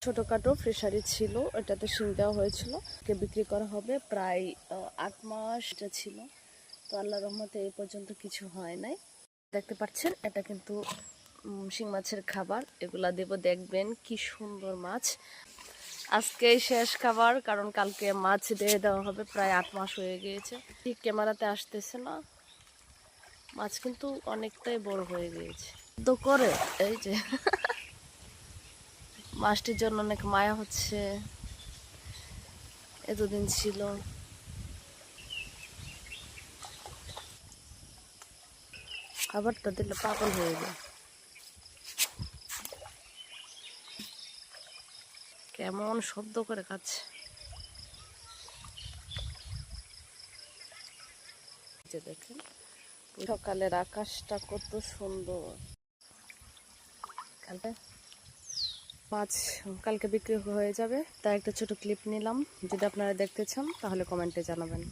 ছোটখাটো ফিশারি ছিল, এটাতে শিং দেওয়া হয়েছিল, বিক্রি করা হবে প্রায় 8 মাস ছিল। তো আল্লাহর রহমতে এই পর্যন্ত কিছু হয় নাই। দেখতে পাচ্ছেন এটা কিন্তু শিং মাছের খাবার, এগুলা দেব, দেখবেন কি সুন্দর মাছ। আজকেই শেষ খাবার, কারণ কালকে মাছ দিয়ে দেওয়া হবে। প্রায় 8 মাস হয়ে গিয়েছে, ঠিক ক্যামেরাতে আসতেছে না। মাছ কিন্তু অনেকটাই বড় হয়ে গিয়েছে তো করে এই যে মাছটির জন্য অনেক মায়া হচ্ছে, এতদিন ছিল। খাবারটা দিলে পাগল হয়ে যায়, কেমন শব্দ করে খাচ্ছে। দেখেন সকালের আকাশটা কত সুন্দর। কালকে মাছ কালকে বিক্রি হয়ে যাবে, তাই একটা ছোট ক্লিপ নিলাম। যদি আপনারা দেখতে চান তাহলে কমেন্টে জানাবেন।